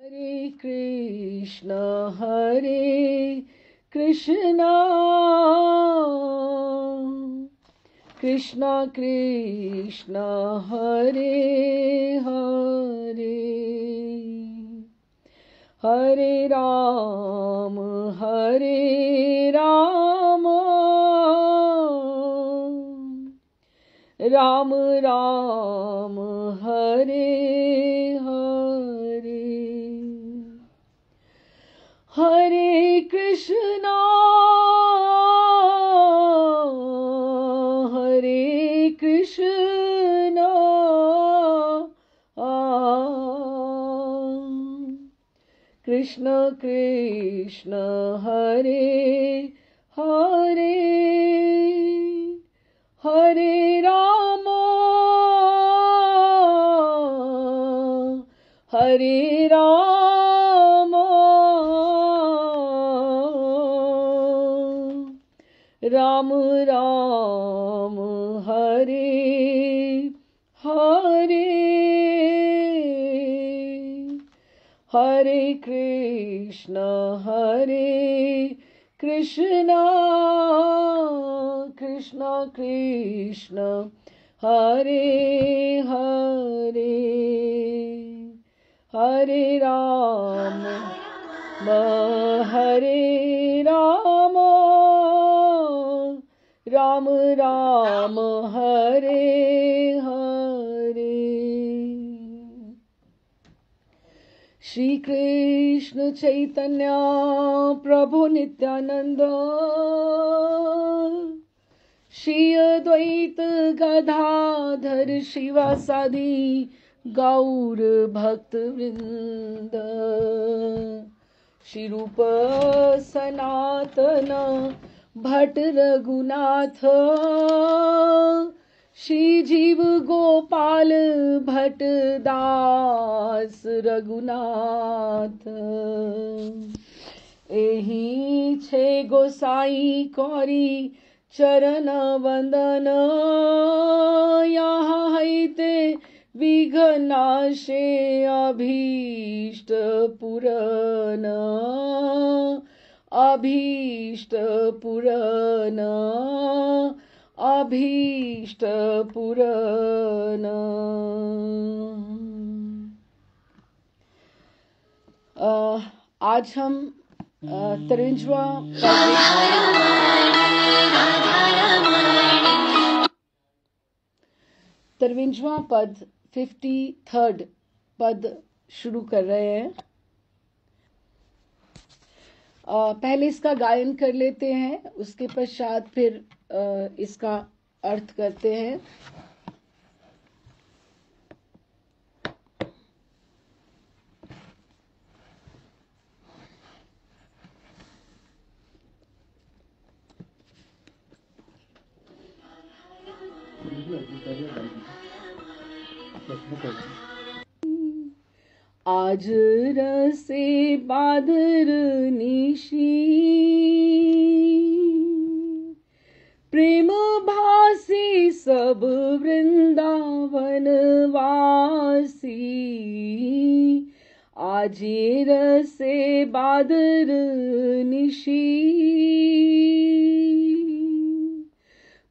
Hare Krishna, Krishna Krishna, Hare Hare, Hare Ram, Ram Ram, Hare Hare, Hare Krishna, Krishna Krishna, Hare Hare, Hare Rama, Ram Ram, Hare Hare, Hare Krishna, Krishna Krishna, Hare Hare, Hare Rama, Ram Ram, Hare Hare. Shri Krishna Chaitanya Prabhu Nityananda, Shri Advaita Gadadhar Shivasadi Gaur Bhakt Vrinda, Shri Rupa Sanatana Bhatt Raghunath, Shri Jeev Gopal Bhatt Das Raghunath, एही छे गोसाई कौरी चरण वंदन, यहाँ हैते विघ्नाशे अभीष्ट पुरन, अभीष्ट पुरन, अभीष्ट पुरन। आज हम 53वां पद 53rd पद शुरू कर रहे हैं। पहले इसका गायन कर लेते हैं, उसके पश्चात फिर इसका अर्थ करते हैं। आज रसे बादर निशी, प्रेम भासी सब वृंदावन वासी, आज रसे बादर निशी,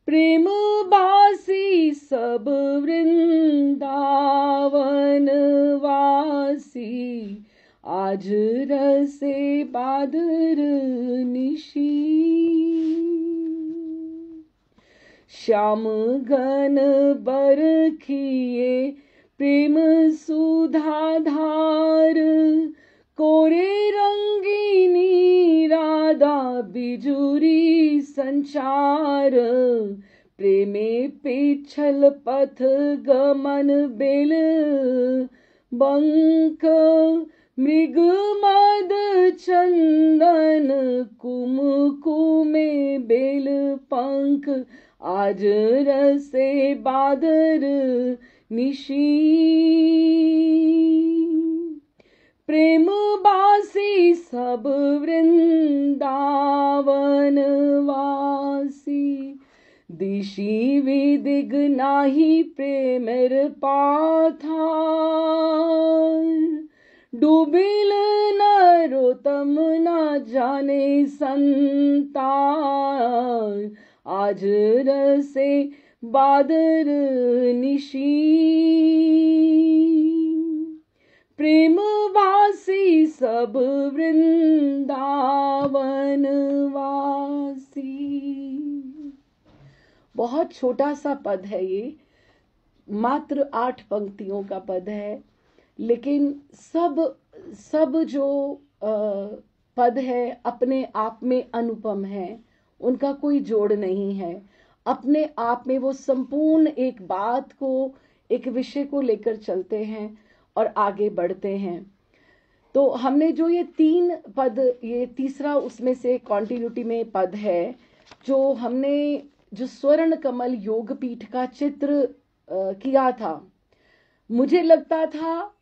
प्रेम भासी सब वृंदावन वासी, आज रसे बादर निशी। श्याम घन बरखिए प्रेम सुधाधार, कोरे रंगीनी राधा बिजुरी संचार, प्रेमे पिछल पथ गमन बेल बंक, मृग मद चंदन कुमकुमे बेल पंख, आज रसे बादर निशी, प्रेम बासी सब वृंदावन वासी, दिशी विदिग नाही प्रेमर पाथार, डूबिल नरोत्तम न जाने संतान, आज रसे बादर निशी। प्रेम वासी सब वृंदावन वासी। बहुत छोटा सा पद है ये, मात्र 8 पंक्तियों का पद है, लेकिन सब जो पद है अपने आप में अनुपम है, उनका कोई जोड़ नहीं है। अपने आप में वो संपूर्ण एक बात को, एक विषय को लेकर चलते हैं और आगे बढ़ते हैं। तो हमने जो ये 3 पद, ये तीसरा उसमें से कॉन्टिन्यूटी में पद है, जो हमने जो स्वर्ण कमल योगपीठ का चित्र किया था। मुझे लगता था,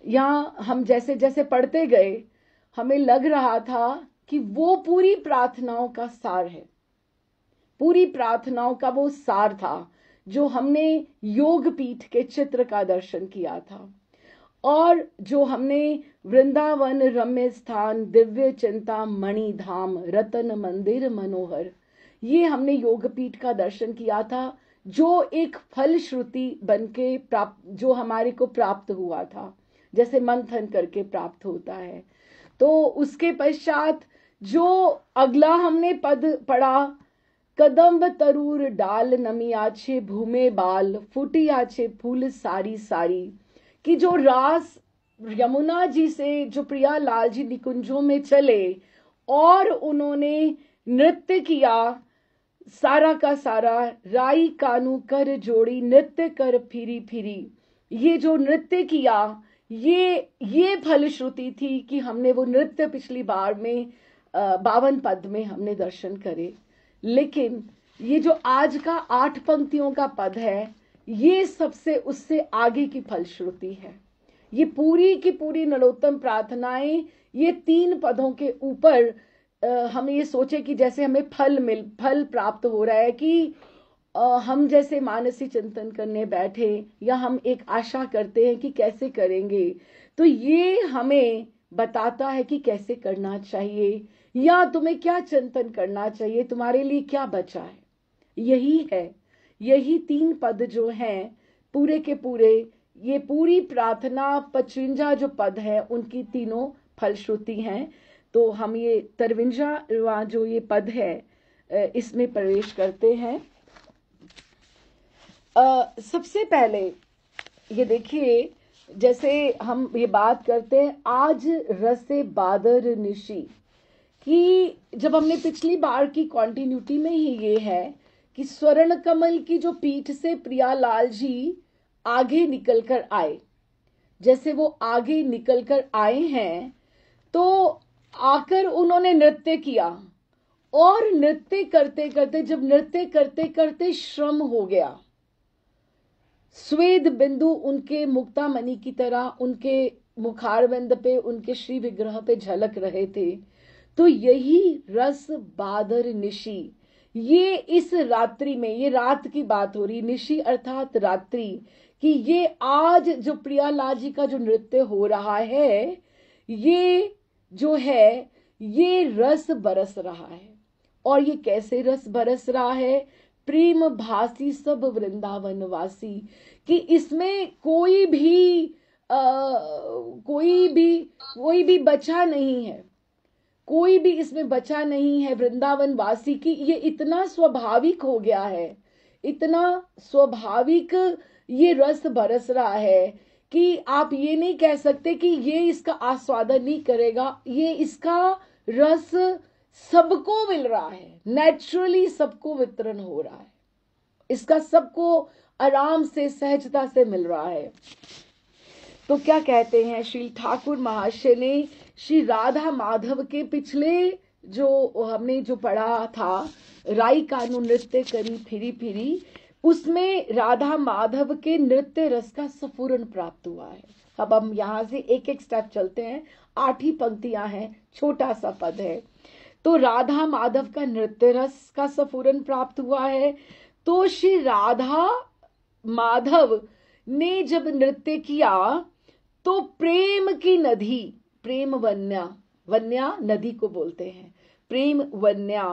या हम जैसे जैसे पढ़ते गए हमें लग रहा था कि वो पूरी प्रार्थनाओं का सार है, पूरी प्रार्थनाओं का वो सार था जो हमने योगपीठ के चित्र का दर्शन किया था, और जो हमने वृंदावन रम्य स्थान दिव्य चिंता मणि धाम रतन मंदिर मनोहर, ये हमने योगपीठ का दर्शन किया था, जो एक फलश्रुति बनके प्राप्त, जो हमारे को प्राप्त हुआ था, जैसे मंथन करके प्राप्त होता है। तो उसके पश्चात जो अगला हमने पद पढ़ा, कदम्ब तरूर डाल नमी आछे भूमे बाल फूटी आछे फूल सारी सारी, कि जो रास यमुना जी से जो प्रियालाल जी निकुंजों में चले और उन्होंने नृत्य किया, सारा का सारा राई कानू कर जोड़ी नृत्य कर फिरी फिरी, ये जो नृत्य किया ये फलश्रुति थी कि हमने वो नृत्य पिछली बार में 52 पद में हमने दर्शन करे। लेकिन ये जो आज का 8 पंक्तियों का पद है, ये सबसे उससे आगे की फलश्रुति है। ये पूरी की पूरी नरोत्तम प्रार्थनाएं ये 3 पदों के ऊपर हम ये सोचे कि जैसे हमें फल प्राप्त हो रहा है, कि हम जैसे मानसी चिंतन करने बैठे या हम एक आशा करते हैं कि कैसे करेंगे, तो ये हमें बताता है कि कैसे करना चाहिए या तुम्हें क्या चिंतन करना चाहिए, तुम्हारे लिए क्या बचा है। यही है, यही 3 पद जो हैं पूरे के पूरे, ये पूरी प्रार्थना 55 जो पद है उनकी तीनों फलश्रुति हैं। तो हम ये 53वां जो ये पद है इसमें प्रवेश करते हैं। सबसे पहले ये देखिए, जैसे हम ये बात करते हैं आज रसे बादर निशी, कि जब हमने पिछली बार की कॉन्टिन्यूटी में ही ये है कि स्वर्ण कमल की जो पीठ से प्रियालाल जी आगे निकल कर आए, जैसे वो आगे निकल कर आए हैं तो आकर उन्होंने नृत्य किया, और नृत्य करते करते, जब नृत्य करते करते श्रम हो गया, स्वेद बिंदु उनके मुक्तामणि की तरह उनके मुखारविंद पे, उनके श्री विग्रह पे झलक रहे थे। तो यही रस बादर निशी, ये इस रात्रि में, ये रात की बात हो रही, निशी अर्थात रात्रि, कि ये आज जो प्रियालाल जी का जो नृत्य हो रहा है, ये जो है ये रस बरस रहा है। और ये कैसे रस बरस रहा है? प्रेम भासी सब वृंदावन वासी, कि इसमें कोई भी बचा नहीं है, कोई भी इसमें बचा नहीं है वृंदावन वासी की। ये इतना स्वाभाविक हो गया है, इतना स्वाभाविक ये रस बरस रहा है कि आप ये नहीं कह सकते कि ये इसका आस्वादन नहीं करेगा। ये इसका रस सबको मिल रहा है, नेचुरली सबको वितरण हो रहा है, इसका सबको आराम से सहजता से मिल रहा है। तो क्या कहते हैं श्री ठाकुर महाशय ने श्री राधा माधव के पिछले जो हमने जो पढ़ा था, राई कानू नृत्य करी फिरी फिरी, उसमें राधा माधव के नृत्य रस का स्फुरन प्राप्त हुआ है। अब हम यहाँ से एक एक स्टेप चलते हैं, 8 ही पंक्तियां हैं, छोटा सा पद है। तो राधा माधव का नृत्य रस का स्फुरन प्राप्त हुआ है। तो श्री राधा माधव ने जब नृत्य किया तो प्रेम की नदी, प्रेम वन्या, वन्या नदी को बोलते हैं, प्रेम वन्या,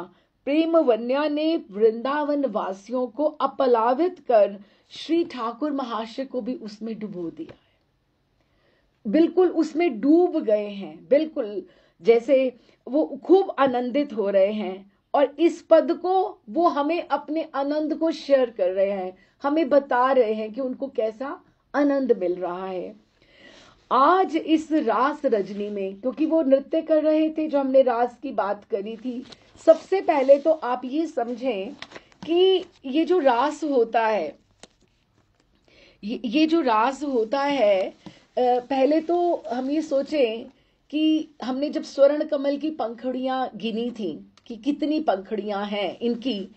प्रेम वन्या ने वृंदावन वासियों को अपलावित कर श्री ठाकुर महाशय को भी उसमें डुबो दिया है। बिल्कुल उसमें डूब गए हैं, बिल्कुल जैसे वो खूब आनंदित हो रहे हैं। और इस पद को वो हमें अपने आनंद को शेयर कर रहे हैं, हमें बता रहे हैं कि उनको कैसा आनंद मिल रहा है। आज इस रास रजनी में, क्योंकि वो नृत्य कर रहे थे, जो हमने रास की बात करी थी, सबसे पहले तो आप ये समझें कि ये जो रास होता है, ये जो रास होता है, पहले तो हम ये सोचें कि हमने जब स्वर्ण कमल की पंखुड़ियां गिनी थी कि कितनी पंखुड़ियां हैं इनकी,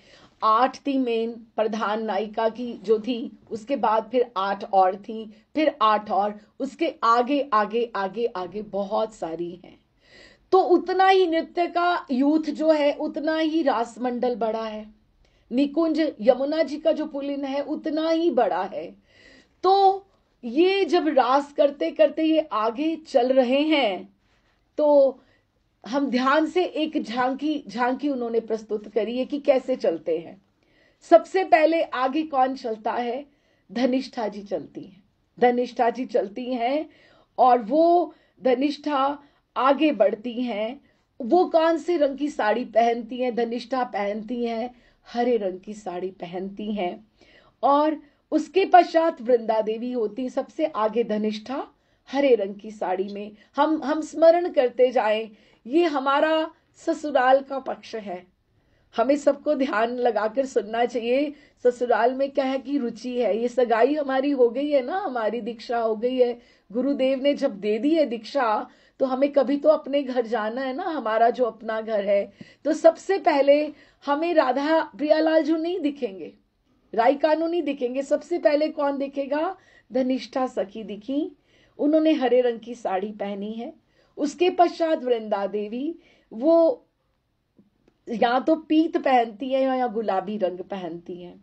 8 थी मेन प्रधान नायिका की जो थी, उसके बाद फिर 8 और थी, फिर 8 और, उसके आगे आगे आगे आगे बहुत सारी हैं। तो उतना ही नृत्य का यूथ जो है, उतना ही रास मंडल बड़ा है। निकुंज यमुना जी का जो पुलिन है उतना ही बड़ा है। तो ये जब रास करते करते ये आगे चल रहे हैं, तो हम ध्यान से एक झांकी उन्होंने प्रस्तुत करी है कि कैसे चलते हैं। सबसे पहले आगे कौन चलता है? धनिष्ठा जी चलती हैं, धनिष्ठा जी चलती हैं, और वो धनिष्ठा आगे बढ़ती हैं। वो कौन से रंग की साड़ी पहनती हैं? धनिष्ठा पहनती हैं हरे रंग की साड़ी पहनती हैं। और उसके पश्चात वृंदा देवी होती, सबसे आगे धनिष्ठा हरे रंग की साड़ी में। हम स्मरण करते जाएं, ये हमारा ससुराल का पक्ष है, हमें सबको ध्यान लगाकर सुनना चाहिए। ससुराल में क्या है कि रुचि है, ये सगाई हमारी हो गई है ना, हमारी दीक्षा हो गई है, गुरुदेव ने जब दे दी है दीक्षा, तो हमें कभी तो अपने घर जाना है ना, हमारा जो अपना घर है। तो सबसे पहले हमें राधा प्रियालाल जो नहीं दिखेंगे, राई कानू नहीं दिखेंगे, सबसे पहले कौन दिखेगा? धनिष्ठा सखी दिखी, उन्होंने हरे रंग की साड़ी पहनी है। उसके पश्चात वृंदा देवी, वो या तो पीत पहनती है या गुलाबी रंग पहनती है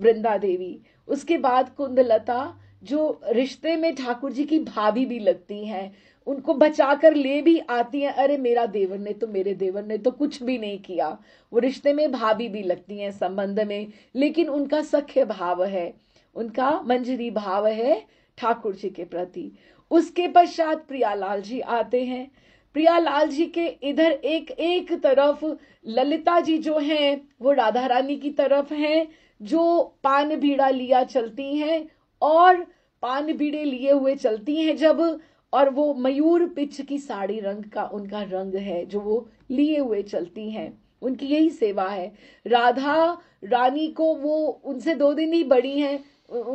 वृंदा देवी। उसके बाद कुंदलता, जो रिश्ते में ठाकुर जी की भाभी भी लगती हैं, उनको बचाकर ले भी आती हैं, अरे मेरा देवर ने तो, मेरे देवर ने तो कुछ भी नहीं किया। वो रिश्ते में भाभी भी लगती हैं संबंध में, लेकिन उनका सख्य भाव है, उनका मंजरी भाव है ठाकुर जी के प्रति। उसके पश्चात प्रियालाल जी आते हैं। प्रियालाल जी के इधर एक तरफ ललिता जी जो हैं, वो राधा रानी की तरफ हैं, जो पान बीड़ा लिया चलती हैं, और पान बीड़े लिए हुए चलती हैं जब, और वो मयूर पिच की साड़ी रंग का उनका रंग है जो वो लिए हुए चलती हैं, उनकी यही सेवा है। राधा रानी को, वो उनसे 2 दिन ही बड़ी हैं,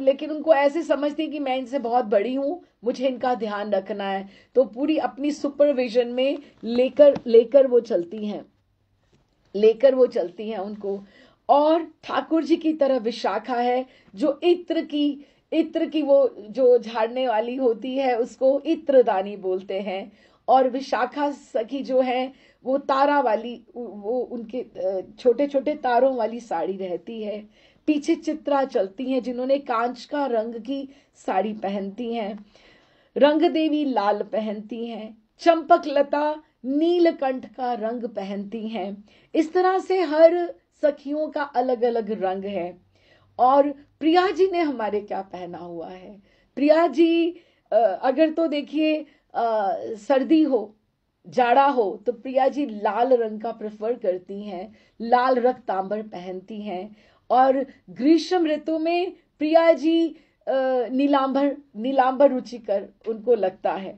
लेकिन उनको ऐसे समझती कि मैं इनसे बहुत बड़ी हूं, मुझे इनका ध्यान रखना है, तो पूरी अपनी सुपरविजन में लेकर वो चलती हैं उनको। और ठाकुर जी की तरफ विशाखा है, जो इत्र की वो जो झाड़ने वाली होती है उसको इत्रदानी बोलते हैं। और विशाखा सखी जो है, वो तारा वाली, वो उनके छोटे छोटे तारों वाली साड़ी रहती है। पीछे चित्रा चलती हैं, जिन्होंने कांच का रंग की साड़ी पहनती हैं। रंग देवी लाल पहनती हैं। चंपक लता नीलकंठ का रंग पहनती हैं। इस तरह से हर सखियों का अलग अलग रंग है। और प्रिया जी ने हमारे क्या पहना हुआ है? प्रिया जी अगर तो देखिए, सर्दी हो, जाड़ा हो, तो प्रिया जी लाल रंग का प्रेफर करती हैं, लाल रक्तांबर पहनती हैं। और ग्रीष्म ऋतु में प्रिया जी नीलांबर रुचिकर उनको लगता है।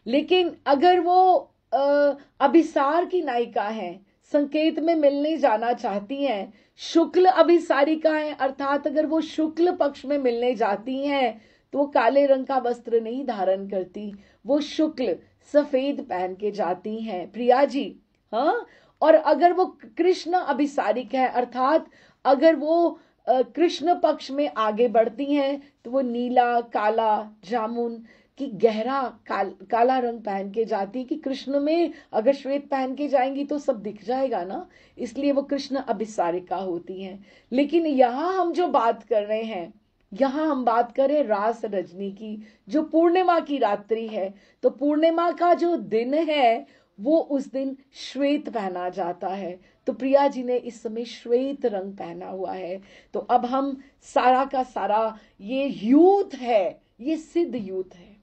लेकिन अगर वो अभिसार की नायिका हैं, संकेत में मिलने जाना चाहती हैं, शुक्ल अभिसारिका है, अर्थात अगर वो शुक्ल पक्ष में मिलने जाती हैं, तो वो काले रंग का वस्त्र नहीं धारण करती, वो शुक्ल सफेद पहन के जाती हैं प्रिया जी। हाँ, और अगर वो कृष्ण अभिसारिक है, अर्थात अगर वो कृष्ण पक्ष में आगे बढ़ती हैं, तो वो नीला, काला, जामुन की गहरा काला रंग पहन के जाती, कि कृष्ण में अगर श्वेत पहन के जाएंगी तो सब दिख जाएगा ना, इसलिए वो कृष्ण अभिसारिका होती हैं। लेकिन यहाँ हम जो बात कर रहे हैं यहाँ हम बात करें रास रजनी की, जो पूर्णिमा की रात्रि है। तो पूर्णिमा का जो दिन है वो उस दिन श्वेत पहना जाता है। तो प्रिया जी ने इस समय श्वेत रंग पहना हुआ है। तो अब हम सारा का सारा ये यूथ है, ये सिद्ध यूथ है।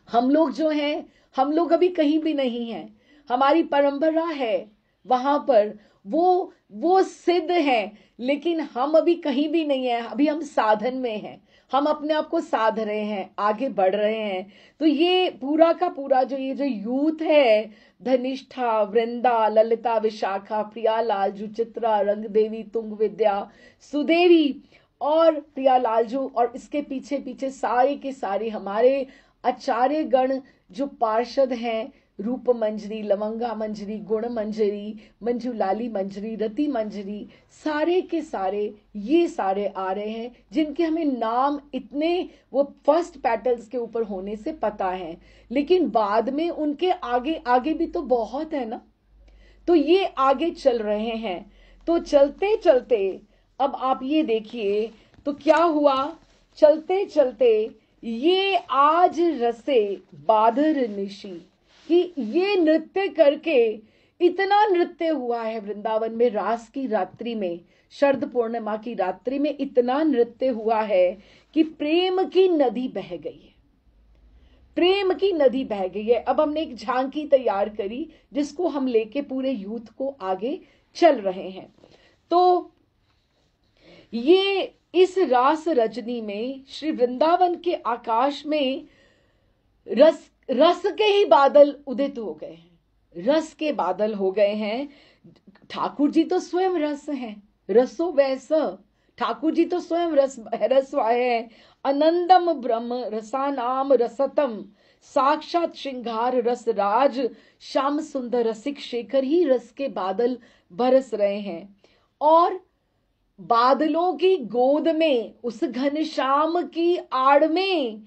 हम लोग जो हैं, हम लोग अभी कहीं भी नहीं हैं। हमारी परंपरा है वहां पर, वो सिद्ध है, लेकिन हम अभी कहीं भी नहीं है। अभी हम साधन में हैं, हम अपने आप को साध रहे हैं, आगे बढ़ रहे हैं। तो ये पूरा का पूरा ये जो यूथ है, धनिष्ठा, वृंदा, ललिता, विशाखा, प्रियालाल, चित्रा, रंग देवी, तुंग विद्या, सुदेवी और प्रियालालजू, और इसके पीछे पीछे सारे के सारे हमारे आचार्य गण जो पार्षद हैं, रूप मंजरी, लवंगा मंजरी, गुण मंजरी, मंजूलाली मंजरी, रति मंजरी, सारे के सारे ये सारे आ रहे हैं, जिनके हमें नाम इतने वो फर्स्ट पेटल्स के ऊपर होने से पता है, लेकिन बाद में उनके आगे आगे भी तो बहुत है ना। तो ये आगे चल रहे हैं। तो चलते चलते अब आप ये देखिए तो क्या हुआ, चलते चलते ये आज रसे बादर निशी, कि ये नृत्य करके इतना नृत्य हुआ है वृंदावन में रास की रात्रि में, शरद पूर्णिमा की रात्रि में इतना नृत्य हुआ है कि प्रेम की नदी बह गई है, प्रेम की नदी बह गई है। अब हमने एक झांकी तैयार करी जिसको हम लेके पूरे यूथ को आगे चल रहे हैं। तो ये इस रास रजनी में श्री वृंदावन के आकाश में रस के ही बादल उदित हो गए हैं, रस के बादल हो गए हैं। ठाकुर जी तो स्वयं रस हैं, रसो वैस, ठाकुर जी तो स्वयं रस है। अनंदम ब्रह्म रसानाम रसतम, साक्षात श्रृंगार रस राज, श्याम सुंदर रसिक शेखर ही रस के बादल बरस रहे हैं। और बादलों की गोद में, उस घनश्याम की आड़ में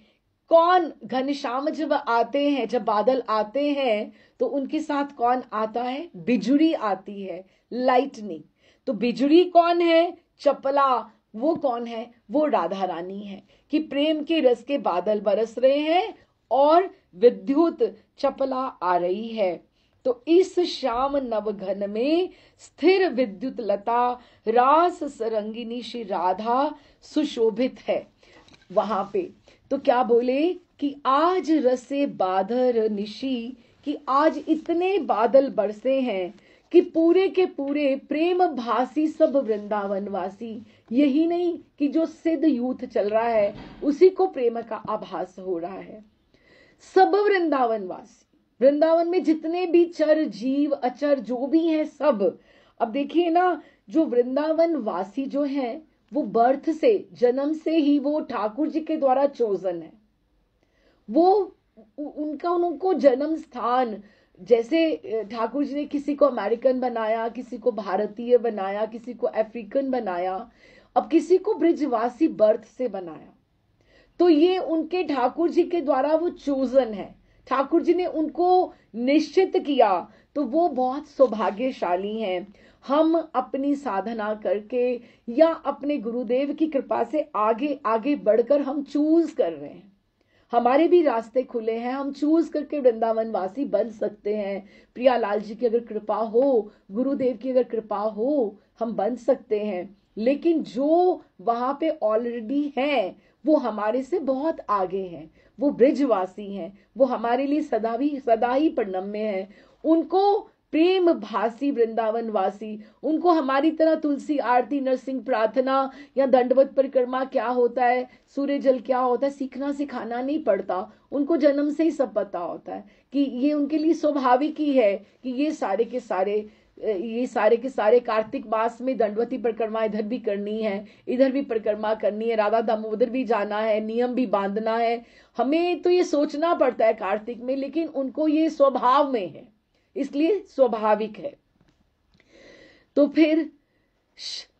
कौन, घनश्याम जब आते हैं, जब बादल आते हैं तो उनके साथ कौन आता है, बिजुरी आती है, लाइटनिंग। तो बिजुरी कौन है, चपला, वो कौन है, वो राधा रानी है, कि प्रेम के रस के बादल बरस रहे हैं और विद्युत चपला आ रही है। तो इस श्याम नवघन में स्थिर विद्युत लता रास सरंगिनी श्री राधा सुशोभित है वहां पे। तो क्या बोले कि आज रसे बादर निशी, कि आज इतने बादल बरसे हैं कि पूरे के पूरे प्रेम भासी सब वृंदावन वासी, यही नहीं कि जो सिद्ध यूथ चल रहा है उसी को प्रेम का आभास हो रहा है। सब वृंदावन वासी, वृंदावन में जितने भी चर जीव अचर जो भी हैं सब, अब देखिए ना, जो वृंदावन वासी जो हैं वो बर्थ से, जन्म से ही वो ठाकुर जी के द्वारा चोजन है। वो उनको जन्म स्थान, जैसे ठाकुर जी ने किसी को अमेरिकन बनाया, किसी को भारतीय बनाया, किसी को अफ्रीकन बनाया, अब किसी को ब्रिजवासी बर्थ से बनाया। तो ये उनके ठाकुर जी के द्वारा वो चोजन है, ठाकुर जी ने उनको निश्चित किया। तो वो बहुत सौभाग्यशाली हैं। हम अपनी साधना करके या अपने गुरुदेव की कृपा से आगे आगे बढ़कर हम चूज कर रहे हैं, हमारे भी रास्ते खुले हैं, हम चूज करके वृंदावन वासी बन सकते हैं। प्रियालाल जी की अगर कृपा हो, गुरुदेव की अगर कृपा हो, हम बन सकते हैं। लेकिन जो वहां पे ऑलरेडी हैं वो हमारे से बहुत आगे हैं, वो ब्रिजवासी हैं, वो हमारे लिए सदा ही प्रणम्य हैं। उनको प्रेम भासी वृंदावन वासी, उनको हमारी तरह तुलसी आरती, नरसिंह प्रार्थना या दंडवत परिक्रमा क्या होता है, सूर्य जल क्या होता है, सीखना सिखाना नहीं पड़ता, उनको जन्म से ही सब पता होता है कि ये उनके लिए स्वाभाविक ही है कि ये सारे के सारे कार्तिक मास में दंडवती परिक्रमा इधर भी करनी है, इधर भी परिक्रमा करनी है, राधा दामोदर भी जाना है, नियम भी बांधना है। हमें तो ये सोचना पड़ता है कार्तिक में, लेकिन उनको ये स्वभाव में है, इसलिए स्वाभाविक है। तो फिर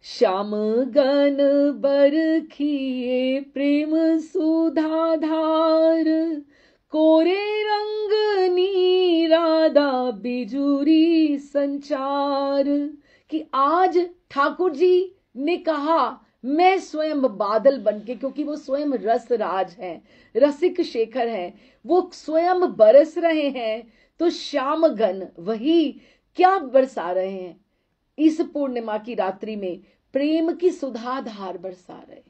श्याम गन बरखिए प्रेम सुधाधार, कोरे रंग नीरादा बिजुरी संचार, कि आज ठाकुर जी ने कहा मैं स्वयं बादल बनके, क्योंकि वो स्वयं रस राज हैं, रसिक शेखर हैं, वो स्वयं बरस रहे हैं, तो श्याम घन वही क्या बरसा रहे हैं? इस पूर्णिमा की रात्रि में प्रेम की सुधा धार बरसा रहे हैं,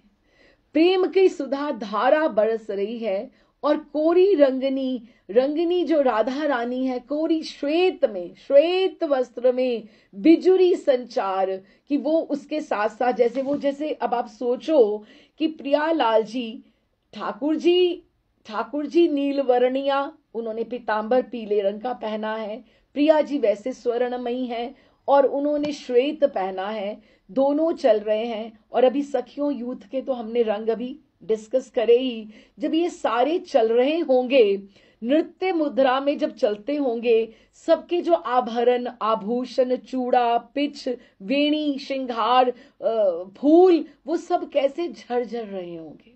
प्रेम की सुधा धारा बरस रही है। और कोरी रंगनी, रंगनी जो राधा रानी है, कोरी श्वेत में, श्वेत वस्त्र में बिजुरी संचार, कि वो उसके साथ साथ जैसे वो, जैसे अब आप सोचो कि प्रियालाल जी, ठाकुर जी नीलवर्णिया, उन्होंने पीतांबर पीले रंग का पहना है, प्रिया जी वैसे स्वर्णमयी है और उन्होंने श्वेत पहना है, दोनों चल रहे हैं। और अभी सखियों यूथ के तो हमने रंग अभी डिस्कस करे ही। जब ये सारे चल रहे होंगे, नृत्य मुद्रा में जब चलते होंगे, सबके जो आभरण, आभूषण, चूड़ा, पिच, वेणी, श्रृंगार, फूल, वो सब कैसे झरझर रहे होंगे,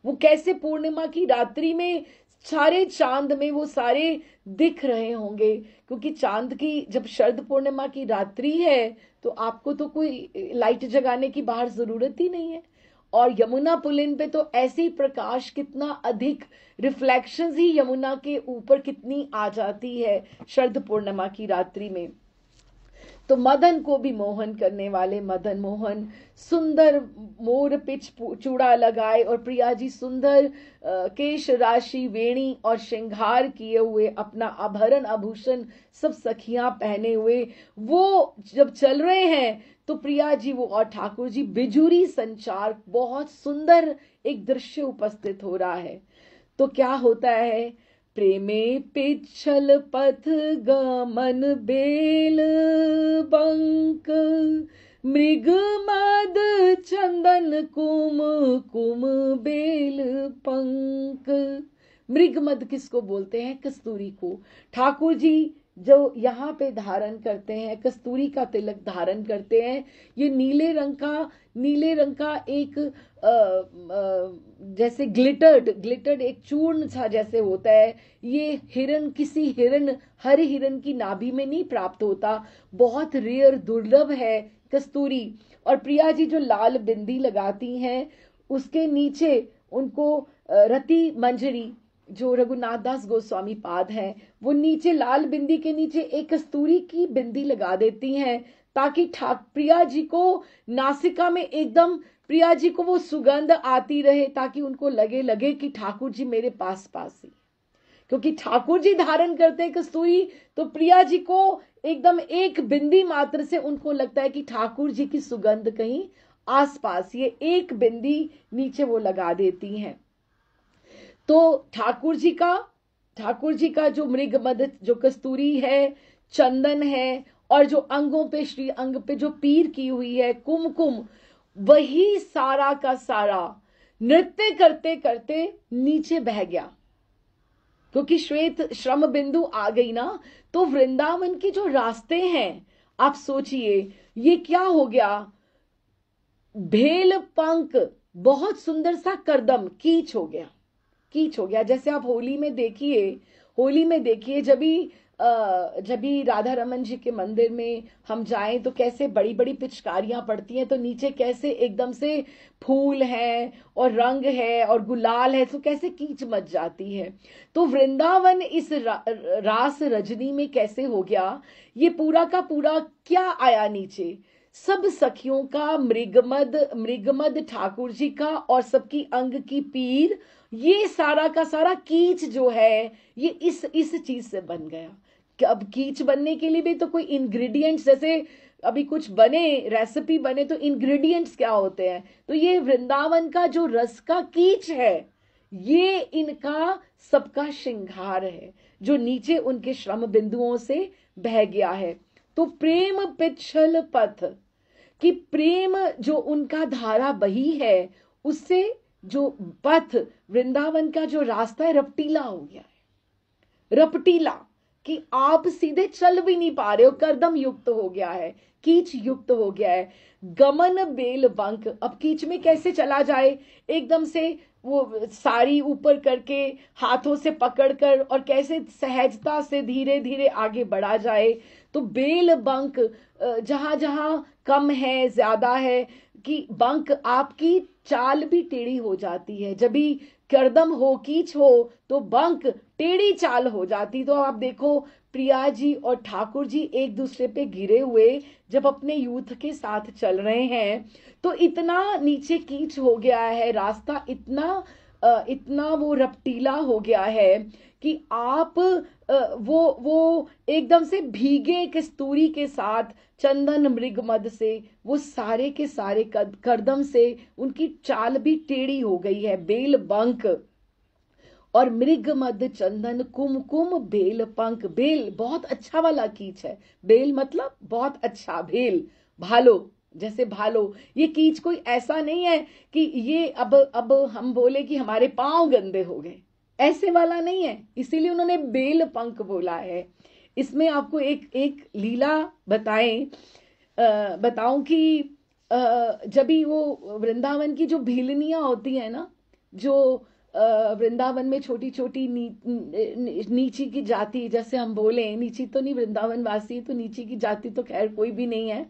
वो कैसे पूर्णिमा की रात्रि में सारे चांद में वो सारे दिख रहे होंगे। क्योंकि चांद की जब शरद पूर्णिमा की रात्रि है तो आपको तो कोई लाइट जगाने की बाहर जरूरत ही नहीं है। और यमुना पुलिन पे तो ऐसे ही प्रकाश, कितना अधिक रिफ्लेक्शंस ही यमुना के ऊपर कितनी आ जाती है शरद पूर्णिमा की रात्रि में। तो मदन को भी मोहन करने वाले मदन मोहन सुंदर मोर पिच चूड़ा लगाए और प्रिया जी सुंदर केश राशि, वेणी और श्रृंगार किए हुए, अपना आभरण आभूषण सब सखियां पहने हुए वो जब चल रहे हैं, तो प्रिया जी वो और ठाकुर जी बिजुरी संचार, बहुत सुंदर एक दृश्य उपस्थित हो रहा है। तो क्या होता है? प्रेमे पिछल पथ गमन बेल बंक, मृग मद चंदन कुम कुम बेल पंक। मृग मद किसको बोलते हैं? कस्तूरी को। ठाकुर जी जो यहाँ पे धारण करते हैं, कस्तूरी का तिलक धारण करते हैं। ये नीले रंग का एक जैसे ग्लिटर्ड एक चूर्ण सा जैसे होता है। ये किसी हर हिरन की नाभि में नहीं प्राप्त होता, बहुत रेयर, दुर्लभ है कस्तूरी। और प्रिया जी जो लाल बिंदी लगाती हैं, उसके नीचे उनको रति मंजरी, जो रघुनाथ दास गोस्वामी पाद है, वो नीचे लाल बिंदी के नीचे एक कस्तूरी की बिंदी लगा देती हैं, ताकि प्रिया जी को नासिका में एकदम, प्रिया जी को वो सुगंध आती रहे, ताकि उनको लगे कि ठाकुर जी मेरे पास ही। क्योंकि ठाकुर जी धारण करते हैं कस्तूरी, तो प्रिया जी को एकदम एक बिंदी मात्र से उनको लगता है कि ठाकुर जी की सुगंध कहीं आसपास, ये एक बिंदी नीचे वो लगा देती हैं। तो ठाकुर जी का जो मृगमद, जो कस्तूरी है, चंदन है, और जो अंगों पे, श्री अंग पे जो पीर की हुई है कुमकुम, वही सारा का सारा नृत्य करते करते नीचे बह गया। क्योंकि श्वेत श्रम बिंदु आ गई ना, तो वृंदावन के जो रास्ते हैं, आप सोचिए ये क्या हो गया। भेल पंख, बहुत सुंदर सा करदम, कीच हो गया। जैसे आप होली में देखिए जब भी राधा रमन जी के मंदिर में हम जाएं तो कैसे बड़ी बड़ी पिचकारियां पड़ती हैं, तो नीचे कैसे एकदम से फूल है और रंग है और गुलाल है, तो कैसे कीच मच जाती है। तो वृंदावन इस रास रजनी में कैसे हो गया, ये पूरा का पूरा क्या आया नीचे, सब सखियों का मृगमद ठाकुर जी का और सबकी अंग की पीर, ये सारा का सारा कीच जो है, ये इस चीज से बन गया। कि अब कीच बनने के लिए भी तो कोई इंग्रेडिएंट्स, जैसे अभी कुछ बने, रेसिपी बने, तो इंग्रेडिएंट्स क्या होते हैं, तो ये वृंदावन का जो रस का कीच है, ये इनका सबका श्रृंगार है, जो नीचे उनके श्रम बिंदुओं से बह गया है। तो प्रेम पिछल पथ, कि प्रेम जो उनका धारा बही है, उससे जो पथ, वृंदावन का जो रास्ता है, रपटीला हो गया है। रपटीला कि आप सीधे चल भी नहीं पा रहे हो, करदम युक्त हो गया है, कीच युक्त हो गया है। गमन बेल बंक, अब कीच में कैसे चला जाए, एकदम से वो साड़ी ऊपर करके हाथों से पकड़कर, और कैसे सहजता से धीरे धीरे आगे बढ़ा जाए। तो बेल बंक, जहां जहां कम है ज्यादा है, कि बंक आपकी चाल भी टेढ़ी हो जाती है। जब भी कर्दम हो, कीच हो, तो बंक टेढ़ी चाल हो जाती। तो आप देखो प्रिया जी और ठाकुर जी एक दूसरे पे गिरे हुए जब अपने यूथ के साथ चल रहे हैं, तो इतना नीचे कीच हो गया है, रास्ता इतना वो रपटीला हो गया है कि आप वो एकदम से भीगे कस्तूरी के साथ, चंदन मृग मद से, वो सारे के सारे कर्दम से उनकी चाल भी टेढ़ी हो गई है। बेल बंक और मृग मद चंदन कुमकुम बेल पंख। बेल बहुत अच्छा वाला कीच है, बेल मतलब बहुत अच्छा, भेल भालो, जैसे भालो। ये कीच कोई ऐसा नहीं है कि ये अब हम बोले कि हमारे पांव गंदे हो गए, ऐसे वाला नहीं है, इसीलिए उन्होंने बेल पंख बोला है। इसमें आपको एक एक लीला बताऊं कि जब भी वो वृंदावन की जो भीलनियां होती है ना, जो वृंदावन में छोटी छोटी नीची की जाति, जैसे हम बोले, नीची तो नहीं, वृंदावन वासी तो नीची की जाति तो खैर कोई भी नहीं है,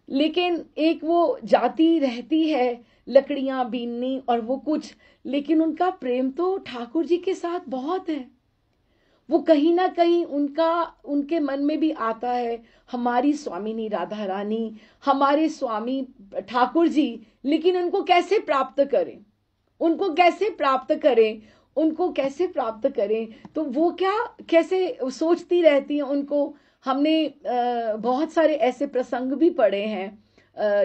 लेकिन एक वो जाति रहती है लकड़ियां बीननी और वो कुछ, लेकिन उनका प्रेम तो ठाकुर जी के साथ बहुत है। वो कहीं ना कहीं उनके मन में भी आता है, हमारी स्वामिनी राधा रानी, हमारे स्वामी ठाकुर जी, लेकिन उनको कैसे प्राप्त करें, उनको कैसे प्राप्त करें, उनको कैसे प्राप्त करें। तो वो क्या कैसे सोचती रहती हैं उनको। हमने बहुत सारे ऐसे प्रसंग भी पढ़े हैं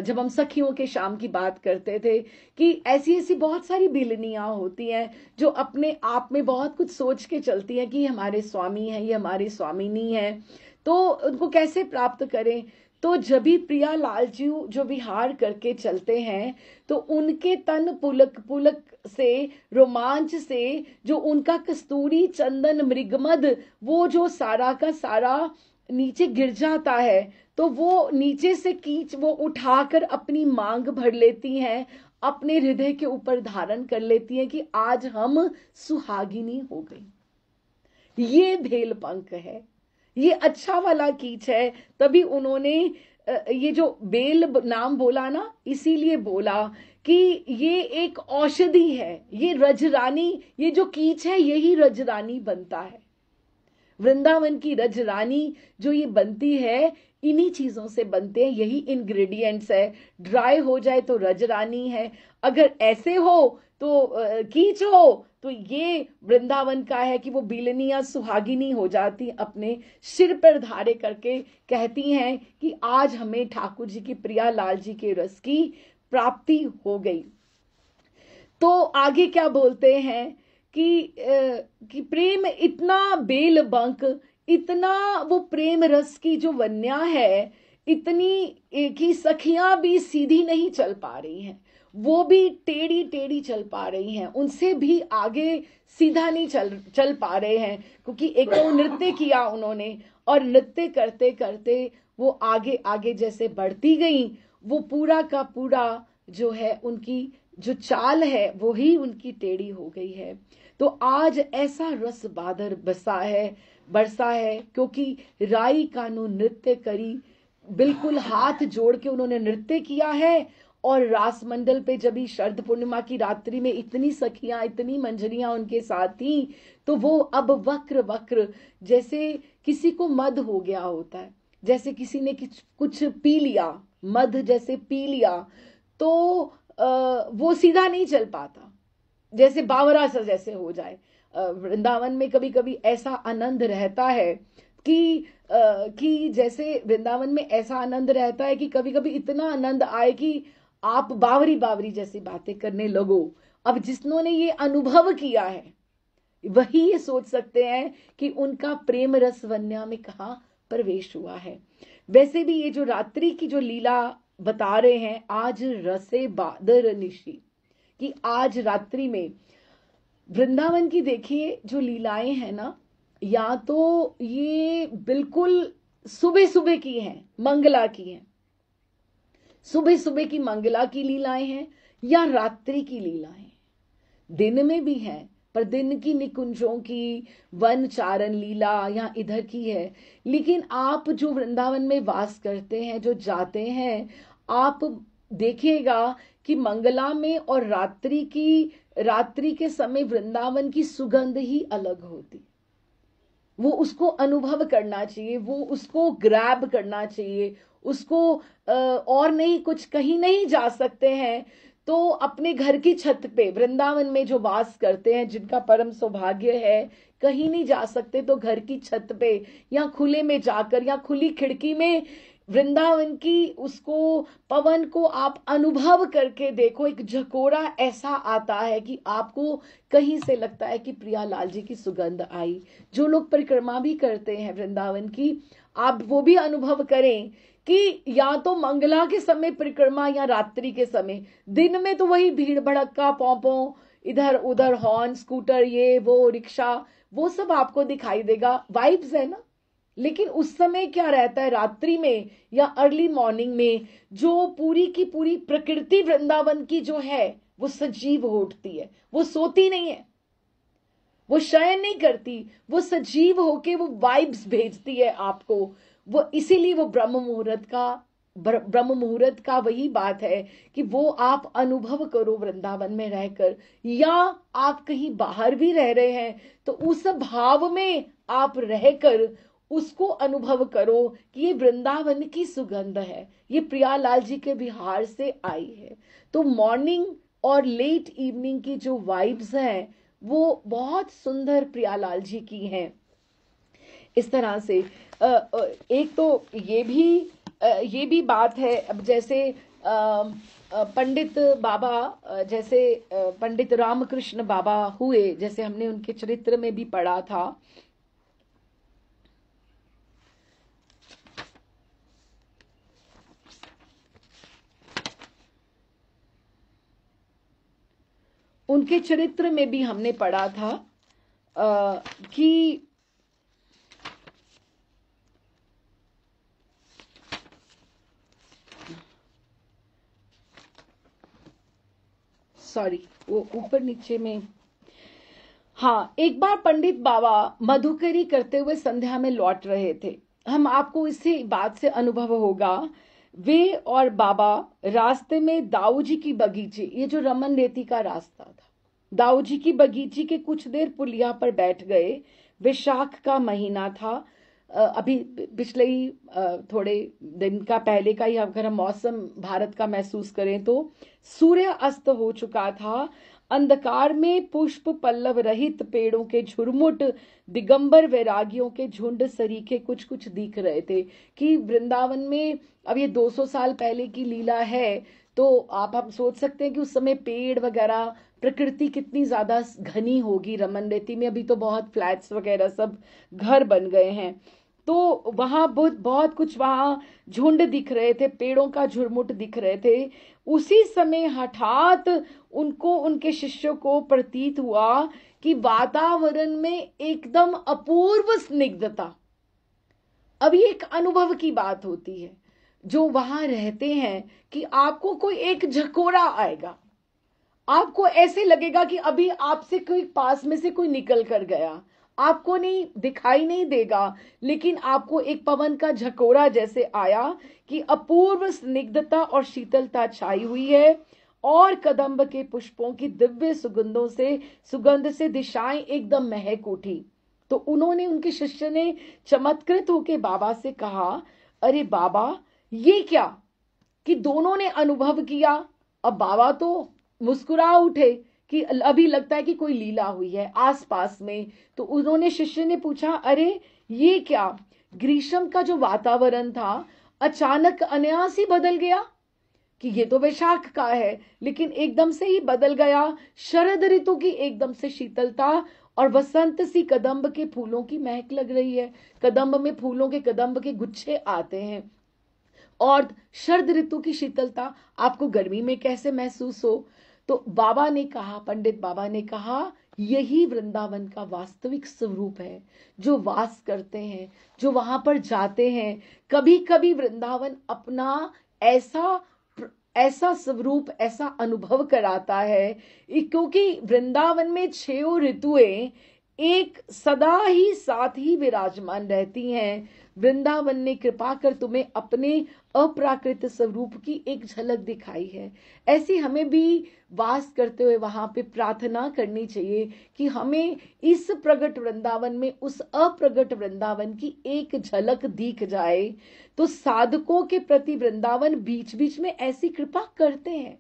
जब हम सखियों के शाम की बात करते थे, कि ऐसी ऐसी बहुत सारी बिलनियां होती हैं जो अपने आप में बहुत कुछ सोच के चलती हैं कि हमारे स्वामी हैं, ये हमारी स्वामिनी है, तो उनको कैसे प्राप्त करें। तो जब भी प्रिया लाल जी जो विहार करके चलते हैं, तो उनके तन पुलक पुलक से, रोमांच से, जो उनका कस्तूरी चंदन मृगमद, वो जो सारा का सारा नीचे गिर जाता है, तो वो नीचे से कीच वो उठाकर अपनी मांग भर लेती हैं, अपने हृदय के ऊपर धारण कर लेती हैं कि आज हम सुहागिनी हो गई। ये भेल पंख है, ये अच्छा वाला कीच है। तभी उन्होंने ये जो बेल नाम बोला ना, इसीलिए बोला कि ये एक औषधि है, ये रजरानी, ये जो कीच है यही रजरानी बनता है। वृंदावन की रजरानी जो ये बनती है, इन्हीं चीजों से बनते हैं, यही इंग्रेडिएंट्स है। ड्राई हो जाए तो रजरानी है, अगर ऐसे हो तो कीच हो, तो ये वृंदावन का है कि वो बिलनियां सुहागिनी हो जाती, अपने सिर पर धारे करके कहती हैं कि आज हमें ठाकुर जी की, प्रिया लाल जी के रस की प्राप्ति हो गई। तो आगे क्या बोलते हैं कि प्रेम इतना बेल बंक, इतना वो प्रेम रस की जो वन्या है, इतनी कि सखियां भी सीधी नहीं चल पा रही हैं, वो भी टेढ़ी टेढ़ी चल पा रही हैं, उनसे भी आगे सीधा नहीं चल पा रहे हैं, क्योंकि एक तो नृत्य किया उन्होंने, और नृत्य करते करते वो आगे आगे जैसे बढ़ती गई, वो पूरा का पूरा जो है उनकी जो चाल है वो ही उनकी टेढ़ी हो गई है। तो आज ऐसा रस बादर बरसा है, क्योंकि राई कानू नृत्य करी, बिल्कुल हाथ जोड़ के उन्होंने नृत्य किया है। और रास मंडल पे जब भी शरद पूर्णिमा की रात्रि में इतनी सखियां, इतनी मंजरियां उनके साथ थी, तो वो अब वक्र वक्र, जैसे किसी को मद हो गया होता है, जैसे किसी ने कुछ पी लिया, मद जैसे पी लिया, तो वो सीधा नहीं चल पाता, जैसे बावरा सा जैसे हो जाए। वृंदावन में कभी कभी ऐसा आनंद रहता है कि जैसे वृंदावन में ऐसा आनंद रहता है कि कभी कभी इतना आनंद आए कि आप बावरी बावरी जैसी बातें करने लगो। अब जिन्होंने ये अनुभव किया है वही ये सोच सकते हैं कि उनका प्रेम रस वन्या में कहाँ प्रवेश हुआ है। वैसे भी ये जो रात्रि की जो लीला बता रहे हैं, आज रसे बादर निशी, कि आज रात्रि में वृंदावन की देखिए जो लीलाएं हैं ना, या तो ये बिल्कुल सुबह सुबह की हैं, मंगला की हैं, सुबह सुबह की मंगला की लीलाएं हैं, या रात्रि की लीलाएं, दिन में भी हैं, पर दिन की निकुंजों की वन चारण लीला या इधर की है। लेकिन आप जो वृंदावन में वास करते हैं, जो जाते हैं, आप देखिएगा कि मंगला में और रात्रि के समय वृंदावन की सुगंध ही अलग होती। वो उसको अनुभव करना चाहिए, वो उसको ग्रैब करना चाहिए, उसको और नहीं, कुछ कहीं नहीं जा सकते हैं तो अपने घर की छत पे, वृंदावन में जो वास करते हैं, जिनका परम सौभाग्य है, कहीं नहीं जा सकते तो घर की छत पे या खुले में जाकर या खुली खिड़की में वृंदावन की उसको, पवन को आप अनुभव करके देखो। एक झकोरा ऐसा आता है कि आपको कहीं से लगता है कि प्रियालाल जी की सुगंध आई। जो लोग परिक्रमा भी करते हैं वृंदावन की, आप वो भी अनुभव करें कि या तो मंगला के समय परिक्रमा या रात्रि के समय, दिन में तो वही भीड़ भड़क्का, पौ इधर उधर हॉर्न, स्कूटर, ये वो रिक्शा, वो सब आपको दिखाई देगा, वाइब्स है ना। लेकिन उस समय क्या रहता है, रात्रि में या अर्ली मॉर्निंग में, जो पूरी की पूरी प्रकृति वृंदावन की जो है वो सजीव हो उठती है। वो सोती नहीं है, वो शयन नहीं करती, वो सजीव होके वो वाइब्स भेजती है आपको। वो इसीलिए वो ब्रह्म मुहूर्त का वही बात है कि वो आप अनुभव करो वृंदावन में रहकर, या आप कहीं बाहर भी रह रहे हैं तो उस भाव में आप रहकर उसको अनुभव करो कि ये वृंदावन की सुगंध है, ये प्रियालाल जी के बिहार से आई है। तो मॉर्निंग और लेट इवनिंग की जो वाइब्स हैं वो बहुत सुंदर प्रियालाल जी की हैं। इस तरह से एक तो ये भी बात है। अब जैसे पंडित बाबा, जैसे पंडित रामकृष्ण बाबा हुए, जैसे हमने उनके चरित्र में भी पढ़ा था, उनके चरित्र में भी हमने पढ़ा था कि सॉरी, वो ऊपर नीचे में, हाँ, एक बार पंडित बाबा मधुकरी करते हुए संध्या में लौट रहे थे। हम आपको इसी बात से अनुभव होगा। वे और बाबा रास्ते में दाऊ जी की बगीचे, ये जो रमन रेती का रास्ता था, दाऊ जी की बगीचे के कुछ देर पुलिया पर बैठ गए। वैशाख का महीना था। अभी पिछले ही थोड़े दिन का पहले का ही अगर हम मौसम भारत का महसूस करें तो सूर्य अस्त हो चुका था। अंधकार में पुष्प पल्लव रहित पेड़ों के झुरमुट, दिगंबर वैरागियों के झुंड सरीखे कुछ कुछ दिख रहे थे कि वृंदावन में, अब ये 200 साल पहले की लीला है तो आप सोच सकते हैं कि उस समय पेड़ वगैरह, प्रकृति कितनी ज्यादा घनी होगी रमन रेती में। अभी तो बहुत फ्लैट्स वगैरह सब घर बन गए हैं, तो वहां बहुत कुछ, वहां झुंड दिख रहे थे, पेड़ों का झुरमुट दिख रहे थे। उसी समय हठात उनको, उनके शिष्यों को प्रतीत हुआ कि वातावरण में एकदम अपूर्व स्निग्धता। अब ये एक अनुभव की बात होती है जो वहां रहते हैं कि आपको कोई एक झकोरा आएगा, आपको ऐसे लगेगा कि अभी आपसे कोई पास में से कोई निकल कर गया, आपको नहीं दिखाई नहीं देगा, लेकिन आपको एक पवन का झकोरा जैसे आया कि अपूर्व स्निग्धता और शीतलता छाई हुई है और कदम्ब के पुष्पों की दिव्य सुगंध से दिशाएं एकदम महक उठी। तो उन्होंने, उनके शिष्य ने चमत्कृत होके बाबा से कहा, अरे बाबा ये क्या, कि दोनों ने अनुभव किया। अब बाबा तो मुस्कुरा उठे कि अभी लगता है कि कोई लीला हुई है आसपास में। तो उन्होंने, शिष्य ने पूछा, अरे ये क्या, ग्रीष्म का जो वातावरण था अचानक अनायास ही बदल गया, कि ये तो वैशाख का है लेकिन एकदम से ही बदल गया। शरद ऋतु की एकदम से शीतलता और वसंत सी कदम्ब के फूलों की महक लग रही है। कदम्ब में फूलों के, कदम्ब के गुच्छे आते हैं, और शरद ऋतु की शीतलता आपको गर्मी में कैसे महसूस हो। तो बाबा ने कहा, पंडित बाबा ने कहा, यही वृंदावन का वास्तविक स्वरूप है। जो वास करते हैं, जो वहां पर जाते हैं, कभी कभी वृंदावन अपना ऐसा स्वरूप, ऐसा अनुभव कराता है, क्योंकि वृंदावन में 6 ऋतुएं एक सदा ही साथ ही विराजमान रहती हैं। वृंदावन ने कृपा कर तुम्हें अपने अप्राकृत स्वरूप की एक झलक दिखाई है। ऐसी हमें भी वास करते हुए वहां पे प्रार्थना करनी चाहिए कि हमें इस प्रगट वृंदावन में उस अप्रगट वृंदावन की एक झलक दिख जाए। तो साधकों के प्रति वृंदावन बीच बीच में ऐसी कृपा करते हैं,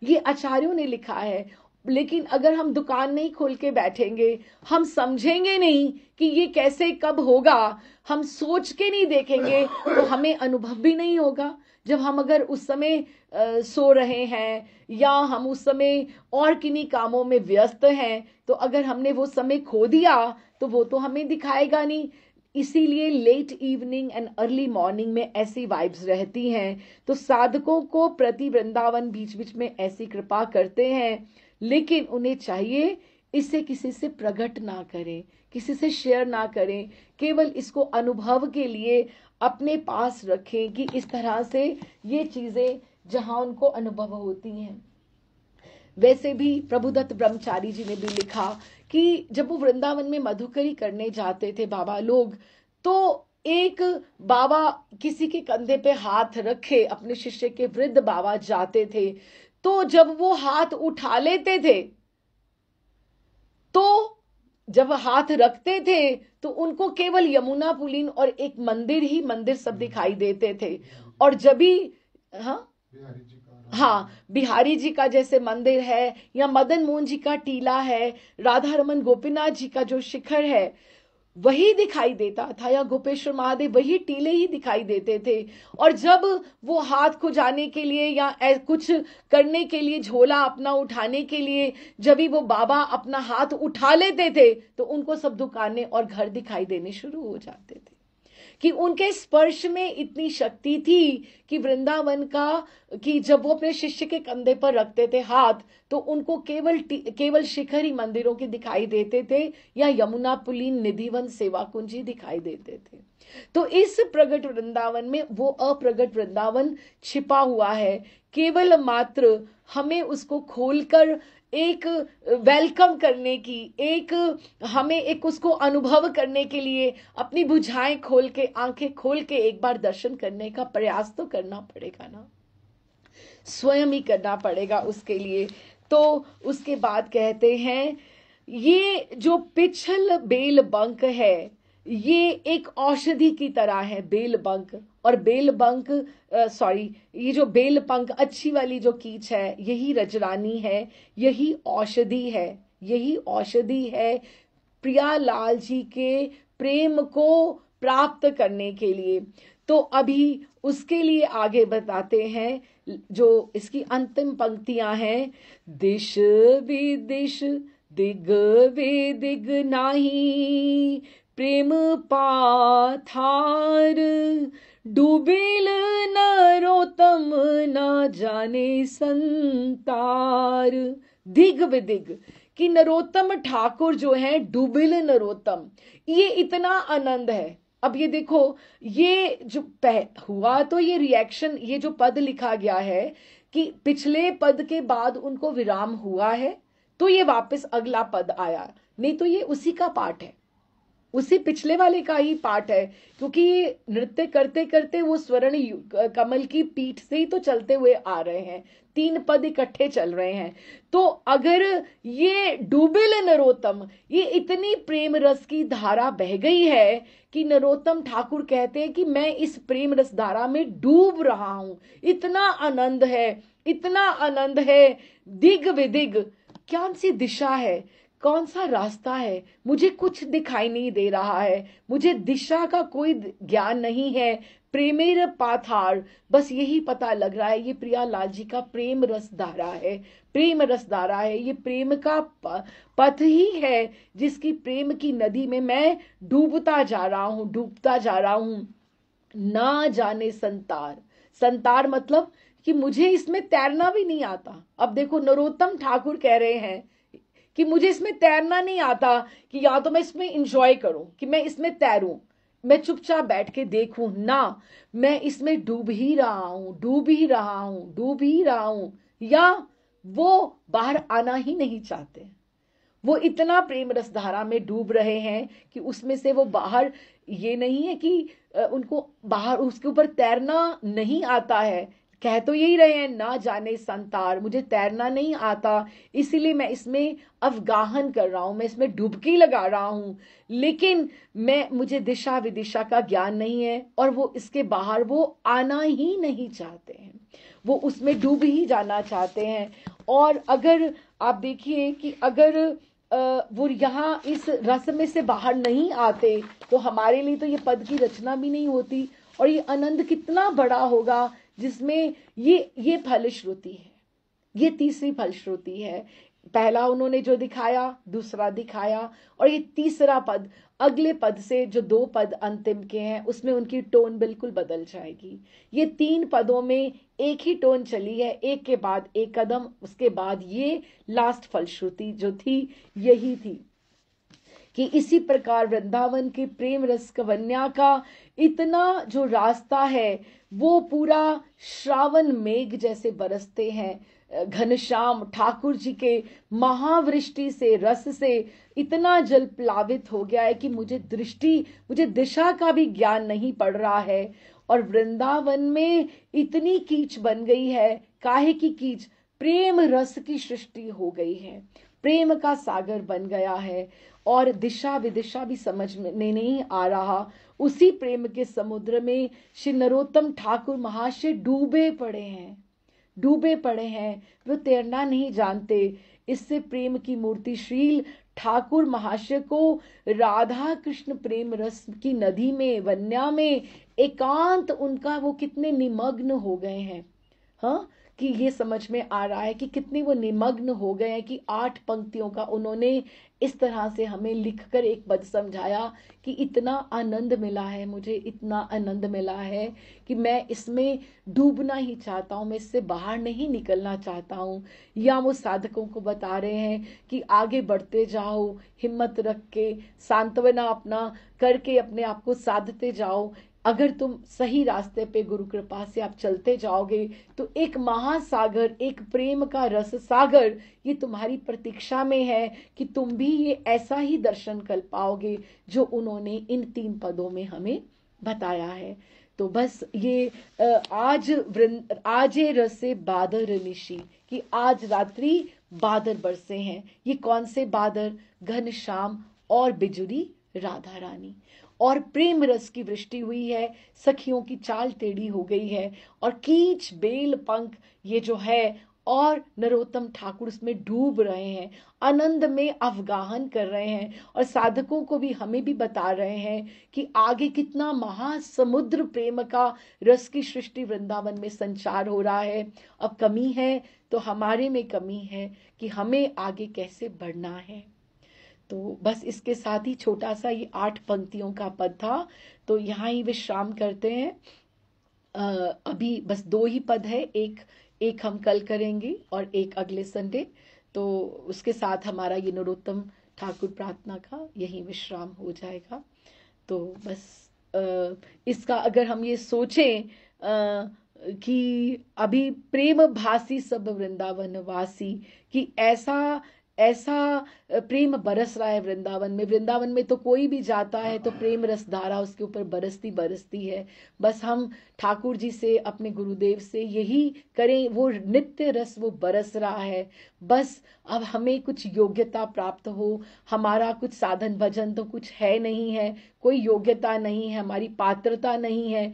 ये आचार्यों ने लिखा है। लेकिन अगर हम दुकान नहीं खोल के बैठेंगे, हम समझेंगे नहीं कि ये कैसे कब होगा, हम सोच के नहीं देखेंगे, तो हमें अनुभव भी नहीं होगा। जब हम अगर उस समय सो रहे हैं या हम उस समय और किन्हीं कामों में व्यस्त हैं, तो अगर हमने वो समय खो दिया तो वो तो हमें दिखाएगा नहीं। इसीलिए late evening and early morning में ऐसी वाइब्स रहती हैं। तो साधकों को प्रति वृंदावन बीच बीच में ऐसी कृपा करते हैं, लेकिन उन्हें चाहिए इसे किसी से प्रकट ना करें, किसी से शेयर ना करें, केवल इसको अनुभव के लिए अपने पास रखें कि इस तरह से ये चीजें जहां उनको अनुभव होती हैं। वैसे भी प्रभुदत्त ब्रह्मचारी जी ने भी लिखा कि जब वो वृंदावन में मधुकरी करने जाते थे बाबा लोग, तो एक बाबा किसी के कंधे पे हाथ रखे अपने शिष्य के, वृद्ध बाबा जाते थे, तो जब वो हाथ उठा लेते थे, तो जब हाथ रखते थे तो उनको केवल यमुना पुलिन और एक मंदिर ही मंदिर सब दिखाई देते थे। और जब भी बिहारी जी का जैसे मंदिर है, या मदन मोहन जी का टीला है, राधा रमन गोपीनाथ जी का जो शिखर है वही दिखाई देता था, या गोपेश्वर महादेव वही टीले ही दिखाई देते थे। और जब वो हाथ को जाने के लिए या कुछ करने के लिए, झोला अपना उठाने के लिए जब भी वो बाबा अपना हाथ उठा लेते थे, तो उनको सब दुकानें और घर दिखाई देने शुरू हो जाते थे। कि उनके स्पर्श में इतनी शक्ति थी कि वृंदावन का, कि जब वो अपने शिष्य के कंधे पर रखते थे हाथ, तो उनको केवल शिखर ही मंदिरों के दिखाई देते थे, या यमुना पुलिन, निधिवन, सेवा कुंजी दिखाई देते थे। तो इस प्रगट वृंदावन में वो अप्रगट वृंदावन छिपा हुआ है। केवल मात्र हमें उसको खोलकर एक वेलकम करने की, हमें एक उसको अनुभव करने के लिए अपनी भुजाएं खोल के, आंखें खोल के एक बार दर्शन करने का प्रयास तो करना पड़ेगा ना, स्वयं ही करना पड़ेगा उसके लिए। तो उसके बाद कहते हैं, ये जो पिछल बेल बंक है, ये एक औषधि की तरह है, बेल बंक। और बेल बंक ये जो बेल पंख अच्छी वाली जो कीच है, यही रजरानी है, यही औषधि है, यही औषधि है प्रियालाल जी के प्रेम को प्राप्त करने के लिए। तो अभी उसके लिए आगे बताते हैं, जो इसकी अंतिम पंक्तियां हैं, दिश विदिश दिग विदिग नाही, प्रेम पाथार डूबिल नरोत्तम न जाने संतार। दिग विदिग कि नरोत्तम ठाकुर जो है, डूबिल नरोत्तम, ये इतना आनंद है। अब ये देखो, ये जो हुआ तो ये रिएक्शन, ये जो पद लिखा गया है कि पिछले पद के बाद उनको विराम हुआ है, तो ये वापस अगला पद आया, नहीं तो ये उसी का पाठ है, उसी पिछले वाले का ही पाठ है। क्योंकि नृत्य करते करते वो स्वर्ण कमल की पीठ से ही तो चलते हुए आ रहे हैं, 3 पद इकट्ठे चल रहे हैं। तो अगर ये डूबिल नरोत्तम, ये इतनी प्रेम रस की धारा बह गई है कि नरोत्तम ठाकुर कहते हैं कि मैं इस प्रेम रस धारा में डूब रहा हूं, इतना आनंद है, इतना आनंद है। दिग विदिग, कौन सी दिशा है, कौन सा रास्ता है, मुझे कुछ दिखाई नहीं दे रहा है, मुझे दिशा का कोई ज्ञान नहीं है। प्रेमेर पाथार, बस यही पता लग रहा है ये प्रियालाल जी का प्रेम रस धारा है, प्रेम रस धारा है, ये प्रेम का पथ ही है जिसकी प्रेम की नदी में मैं डूबता जा रहा हूं, डूबता जा रहा हूं। ना जाने संतार, संतार मतलब कि मुझे इसमें तैरना भी नहीं आता। अब देखो, नरोत्तम ठाकुर कह रहे हैं कि मुझे इसमें तैरना नहीं आता, कि या तो मैं इसमें इंजॉय करूं, कि मैं इसमें तैरूं, मैं चुपचाप बैठ के देखूं ना, मैं इसमें डूब ही रहा हूं, डूब ही रहा हूं, डूब ही रहा हूं, या वो बाहर आना ही नहीं चाहते, वो इतना प्रेम रस धारा में डूब रहे हैं कि उसमें से वो बाहर, ये नहीं है कि उनको बाहर उसके ऊपर तैरना नहीं आता है। कह तो यही रहे हैं, ना जाने संतार, मुझे तैरना नहीं आता, इसीलिए मैं इसमें अवगाहन कर रहा हूं, मैं इसमें डुबकी लगा रहा हूं, लेकिन मुझे दिशा विदिशा का ज्ञान नहीं है, और वो इसके बाहर वो आना ही नहीं चाहते हैं, वो उसमें डूब ही जाना चाहते हैं। और अगर आप देखिए कि अगर वो यहाँ इस रस में से बाहर नहीं आते तो हमारे लिए तो ये पद की रचना भी नहीं होती, और ये आनंद कितना बड़ा होगा जिसमें ये फलश्रुति है, ये तीसरी फलश्रुति है। पहला उन्होंने जो दिखाया, दूसरा दिखाया, और ये तीसरा पद, अगले पद से जो 2 पद अंतिम के हैं उसमें उनकी टोन बिल्कुल बदल जाएगी। ये 3 पदों में एक ही टोन चली है, एक के बाद एक कदम, उसके बाद ये लास्ट फलश्रुति जो थी यही थी कि इसी प्रकार वृंदावन के प्रेम रस कवन्या का इतना जो रास्ता है वो पूरा श्रावण मेघ जैसे बरसते हैं। घनश्याम ठाकुर जी के महावृष्टि से, रस से इतना जल प्लावित हो गया है कि मुझे दिशा का भी ज्ञान नहीं पड़ रहा है। और वृंदावन में इतनी कीच बन गई है, काहे की कीच, प्रेम रस की सृष्टि हो गई है, प्रेम का सागर बन गया है, और दिशा विदिशा भी समझ में नहीं आ रहा। उसी प्रेम के समुद्र में श्री नरोत्तम ठाकुर महाशय डूबे पड़े हैं, वो तैरना नहीं जानते। इससे प्रेम की मूर्ति श्रील ठाकुर महाशय को राधा कृष्ण प्रेम रस की नदी में, वन्या में एकांत उनका वो कितने निमग्न हो गए हैं, हाँ, कि ये समझ में आ रहा है कि कितने वो निमग्न हो गए हैं कि 8 पंक्तियों का उन्होंने इस तरह से हमें लिखकर एक पद समझाया कि इतना आनंद मिला है, मुझे इतना आनंद मिला है कि मैं इसमें डूबना ही चाहता हूँ, मैं इससे बाहर नहीं निकलना चाहता हूँ। या वो साधकों को बता रहे हैं कि आगे बढ़ते जाओ, हिम्मत रख के, सांत्वना अपना करके अपने आप को साधते जाओ। अगर तुम सही रास्ते पे गुरु कृपा से आप चलते जाओगे तो एक महासागर, एक प्रेम का रस सागर ये तुम्हारी प्रतीक्षा में है कि तुम भी ये ऐसा ही दर्शन कर पाओगे जो उन्होंने इन 3 पदों में हमें बताया है। तो बस ये आज ये रसे बादर निशी, कि आज रात्रि बादर बरसे हैं। ये कौन से बादर? घनश्याम और बिजुरी राधा रानी, और प्रेम रस की वृष्टि हुई है, सखियों की चाल टेढ़ी हो गई है, और कीच बेल पंख ये जो है, और नरोत्तम ठाकुर उसमें डूब रहे हैं, आनंद में अवगाहन कर रहे हैं, और साधकों को भी, हमें भी बता रहे हैं कि आगे कितना महासमुद्र प्रेम का रस की सृष्टि वृंदावन में संचार हो रहा है। अब कमी है तो हमारे में कमी है कि हमें आगे कैसे बढ़ना है। तो बस इसके साथ ही छोटा सा ये 8 पंक्तियों का पद था, तो यहाँ ही विश्राम करते हैं। अभी बस 2 ही पद है, एक हम कल करेंगे और एक अगले संडे। तो उसके साथ हमारा ये नरोत्तम ठाकुर प्रार्थना का यही विश्राम हो जाएगा। तो बस इसका अगर हम ये सोचें कि अभी प्रेम भासी सब वृंदावन वासी, कि ऐसा प्रेम बरस रहा है वृंदावन में तो कोई भी जाता है तो प्रेम रस धारा उसके ऊपर बरसती है। बस हम ठाकुर जी से, अपने गुरुदेव से यही करें, वो नित्य रस वो बरस रहा है। बस अब हमें कुछ योग्यता प्राप्त हो, हमारा कुछ साधन भजन तो कुछ है नहीं है, कोई योग्यता नहीं है, हमारी पात्रता नहीं है,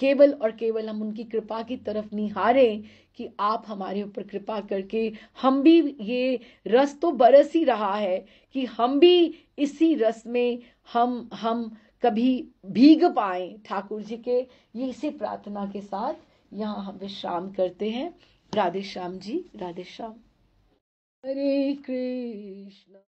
केवल और केवल हम उनकी कृपा की तरफ निहारें कि आप हमारे ऊपर कृपा करके, हम भी, ये रस तो बरस ही रहा है, कि हम भी इसी रस में हम कभी भीग पाए ठाकुर जी के, ये इसी प्रार्थना के साथ यहाँ हम विश्राम करते हैं। राधे श्याम जी, राधे श्याम। हरे कृष्ण।